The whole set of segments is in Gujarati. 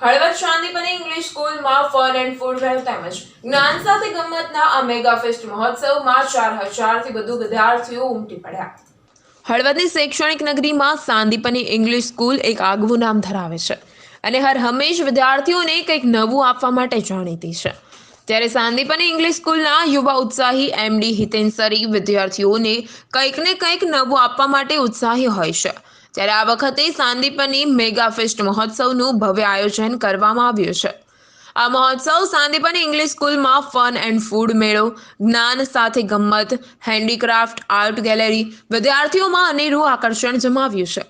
હળવદ શાંતિપની ઇંગ્લિશ સ્કૂલમાં ફન એન્ડ ફૂડ ફેર તેમજ જ્ઞાન સાથે ગમ્મતના આ મેગા ફેસ્ટ મહોત્સવમાં 4000થી વધુ વિદ્યાર્થીઓ ઉમટી પડ્યા। હળવદની શૈક્ષણિક નગરીમાં શાંતિપની ઇંગ્લિશ સ્કૂલ એક આગવું નામ ધરાવે છે અને હર હંમેશ વિદ્યાર્થીઓને કંઈક નવું આપવા માટે જાણીતી છે। ત્યારે શાંતિપની ઇંગ્લિશ સ્કૂલના યુવા ઉત્સાહી એમડી હિતેન સરી વિદ્યાર્થીઓને કંઈક ને કંઈક નવું આપવા માટે ઉત્સાહી હોય છે। ત્યારે આ વખતે શાંતિપની મેગા ફેસ્ટ મહોત્સવનું ભવ્ય આયોજન કરવામાં આવ્યું છે। આ મહોત્સવ શાંતિપની ઇંગ્લિશ સ્કૂલમાં ફન એન્ડ ફૂડ મેળો, જ્ઞાન સાથે ગમ્મત, હેન્ડીક્રાફ્ટ, આર્ટ ગેલેરી વિદ્યાર્થીઓમાં અનેરું આકર્ષણ જમાવ્યું છે।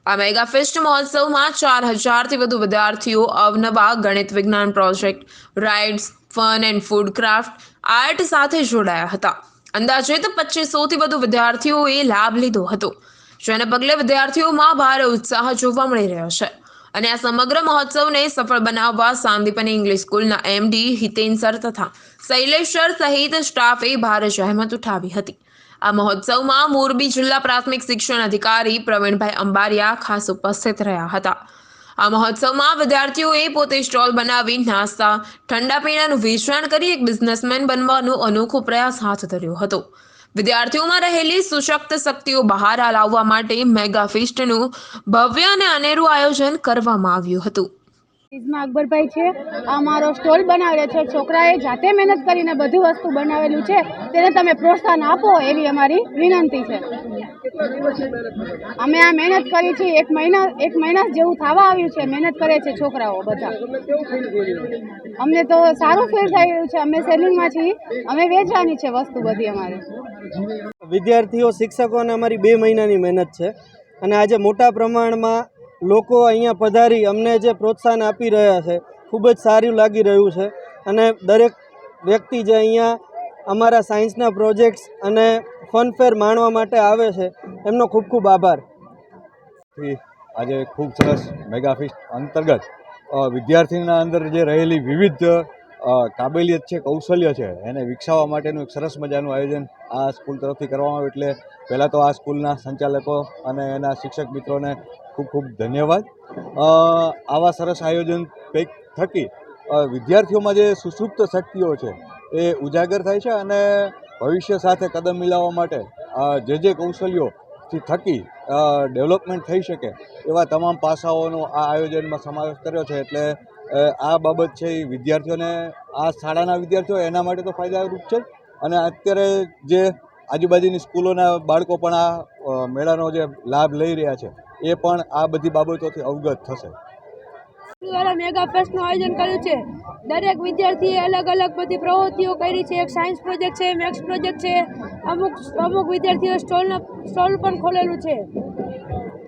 આ મેગા ફેસ્ટ મહોત્સવમાં 4000થી વધુ વિદ્યાર્થીઓ અવનવા ગણિત વિજ્ઞાન project, rides, fun and food craft, art સાથે જોડાયા હતા। અંદાજિત 2500થી વધુ વિદ્યાર્થીઓએ લાભ લીધો હતો, જેને પગલે વિદ્યાર્થીઓમાં ભારે ઉત્સાહ જોવા મળી રહ્યો છે અને આ સમગ્ર મહોત્સવને સફળ બનાવવા શાંતિપની ઇંગ્લિશ સ્કૂલના એમડી હિતેન સર તથા શૈલેષ સર સહિત સ્ટાફે ભારે જહેમત ઉઠાવી હતી। આ મહોત્સવમાં મોરબી જિલ્લા પ્રાથમિક શિક્ષણ અધિકારી પ્રવીણભાઈ અંબારિયા ખાસ ઉપસ્થિત રહ્યા હતા। આ મહોત્સવમાં વિદ્યાર્થીઓએ પોતે સ્ટોલ બનાવી નાસ્તા, ઠંડા પીણાનું વેચાણ કરી એક બિઝનેસમેન બનવાનો અનોખો પ્રયાસ હાથ ધર્યો હતો। વિદ્યાર્થીઓમાં રહેલી સુષુપ્ત શક્તિઓ બહાર લાવવા માટે મેગા ફેસ્ટનું ભવ્ય અને અનેરું આયોજન કરવામાં આવ્યું હતું। ઇસ્મા અકબરભાઈ છે, આ મારો સ્ટોલ બનાવેલો છે। છોકરાએ જાતે મહેનત કરીને બધી વસ્તુ બનાવેલું છે, તેને તમે પ્રોત્સાહન આપો એવી અમારી વિનંતી છે। અમે આ મહેનત કરી છે, એક મહિના જેવું થવા આવ્યું છે, મહેનત કરે છે છોકરાઓ બધા। અમને તો સારું ફીલ થઈ રહ્યું છે, અમે સેલિંગમાં છીએ, અમે વેચવાની છે વસ્તુ બધી અમારે। વિદ્યાર્થીઓ, શિક્ષકોને અમારી 2 મહિનાની મહેનત છે અને આજે મોટા પ્રમાણમાં લોકો અહીંયા પધારી અમને જે પ્રોત્સાહન આપી રહ્યા છે, ખૂબ જ સારું લાગી રહ્યું છે અને દરેક વ્યક્તિ જે અહીંયા અમારા સાયન્સના પ્રોજેક્ટ્સ અને ફનફેર માણવા માટે આવે છે એમનો ખૂબ ખૂબ આભાર। આજે ખૂબ સરસ મેગા ફેસ્ટ અંતર્ગત વિદ્યાર્થીના અંદર જે રહેલી વિવિધ કાબેલિયત છે, કૌશલ્ય છે, એને વિકસાવવા માટેનું એક સરસ મજાનું આયોજન આ સ્કૂલ તરફથી કરવામાં આવ્યું। એટલે પહેલાં તો આ સ્કૂલના સંચાલકો અને એના શિક્ષક મિત્રોને ખૂબ ખૂબ ધન્યવાદ। આવા સરસ આયોજન થકી વિદ્યાર્થીઓમાં જે સુષુપ્ત શક્તિઓ છે એ ઉજાગર થાય છે અને ભવિષ્ય સાથે કદમ મિલાવવા માટે જે કૌશલ્યોથી થકી ડેવલપમેન્ટ થઈ શકે એવા તમામ પાસાઓનો આ આયોજનમાં સમાવેશ કર્યો છે। એટલે આ બાબત છે એ વિદ્યાર્થીઓને, આ શાળાના વિદ્યાર્થીઓ એના માટે તો ફાયદારૂપ છે અને અત્યારે જે આજુબાજુની સ્કૂલોના બાળકો પણ આ મેળાનો જે લાભ લઈ રહ્યા છે એ પણ આ બધી બાબતોથી અવગત થશે। દ્વારા મેગા ફેસ્ટનું આયોજન કર્યું છે। દરેક વિદ્યાર્થીએ અલગ અલગ બધી પ્રવૃત્તિઓ કરી છે। એક સાયન્સ પ્રોજેક્ટ છે, મેથ્સ પ્રોજેક્ટ છે, અમુક વિદ્યાર્થીઓ સ્ટોલ પણ ખોલેલું છે।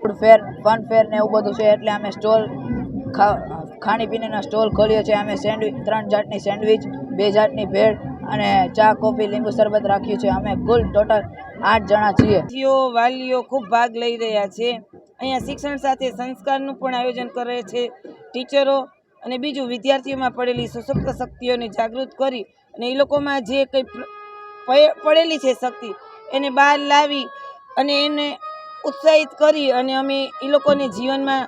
ફૂડ ફેર, ફન ફેર ને એવું બધું છે, એટલે અમે સ્ટોલ ખાણીપીણીના સ્ટોલ ખોલ્યો છે। અમે 3 જાતની સેન્ડવિચ, 2 જાતની ભેળ અને ચા, કોફી, લીંબુ શરબત રાખ્યું છે। અમે કુલ ટોટલ 8 જણા છીએ। વિદ્યાર્થીઓ, વાલીઓ ખૂબ ભાગ લઈ રહ્યા છે। અહીંયા શિક્ષણ સાથે સંસ્કારનું પણ આયોજન કરે છે। ટીચરો અને બીજું વિદ્યાર્થીઓમાં પડેલી સુષુપ્ત શક્તિઓને જાગૃત કરી અને એ લોકોમાં જે કંઈ પડેલી છે શક્તિ એને બહાર લાવી અને એને ઉત્સાહિત કરી અને અમે એ લોકોને જીવનમાં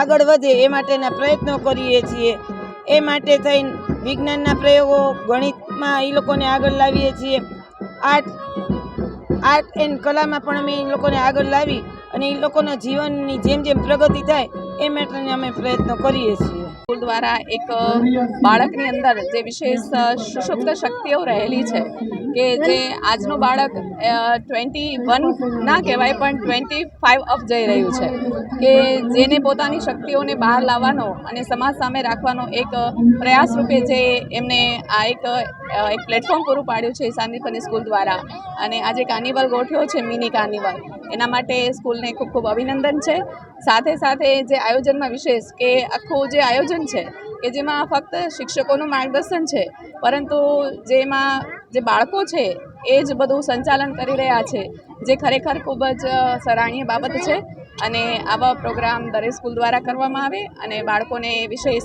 આગળ વધે એ માટેના પ્રયત્નો કરીએ છીએ। એ માટે થઈને વિજ્ઞાનના પ્રયોગો, ગણિતમાં એ લોકોને આગળ લાવીએ છીએ। આર્ટ એન્ડ કલામાં પણ અમે એ લોકોને આગળ લાવી અને એ લોકોના જીવનની જેમ જેમ પ્રગતિ થાય એ માટેને અમે પ્રયત્નો કરીએ છીએ। સ્કૂલ દ્વારા એક બાળકની અંદર જે વિશેષ સુષુપ્ત શક્તિઓ રહેલી છે કે જે આજનું બાળક 21 ના કહેવાય પણ 25 અપ જઈ રહ્યું છે, કે જેને પોતાની શક્તિઓને બહાર લાવવાનો અને સમાજ સામે રાખવાનો એક પ્રયાસ રૂપે જે એમને આ એક પ્લેટફોર્મ પૂરું પાડ્યું છે શાંતિપની સ્કૂલ દ્વારા। અને આજે કાર્નિવલ ગોઠવ્યો છે, મિની કાર્નિવલ, એના માટે સ્કૂલને ખૂબ ખૂબ અભિનંદન છે। સાથે સાથે જે આયોજનમાં વિશેષ કે આખું જે આયોજન છે કે જેમાં ફક્ત શિક્ષકોનું માર્ગદર્શન છે, પરંતુ જેમાં જે બાળકો છે એ જ બધું સંચાલન કરી રહ્યા છે, જે ખરેખર ખૂબ જ સરાહનીય બાબત છે। અને આવા પ્રોગ્રામ દરેક સ્કૂલ દ્વારા કરવામાં આવે અને બાળકોને વિશેષ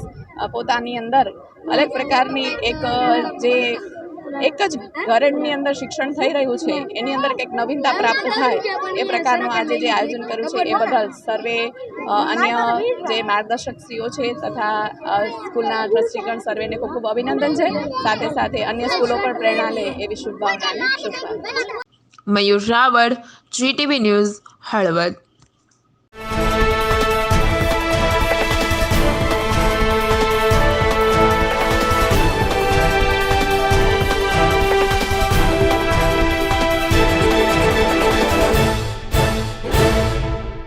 પોતાની અંદર અલગ પ્રકારની એક જે એક જ ધોરણની અંદર શિક્ષણ થઈ રહ્યું છે એની અંદર કંઈક નવીનતા પ્રાપ્ત થાય એ પ્રકારનું આજે જે આયોજન કર્યું છે એ બદલ સર્વે અન્ય જે માર્ગદર્શકશ્રીઓ છે તથા સ્કૂલના ટ્રસ્ટીગણ સર્વેને ખૂબ ખૂબ અભિનંદન છે. સાથે સાથે અન્ય સ્કૂલો પણ પ્રેરણા લે એવી શુભકામના. મયુર રાવળ, GTV ન્યૂઝ, હળવદ.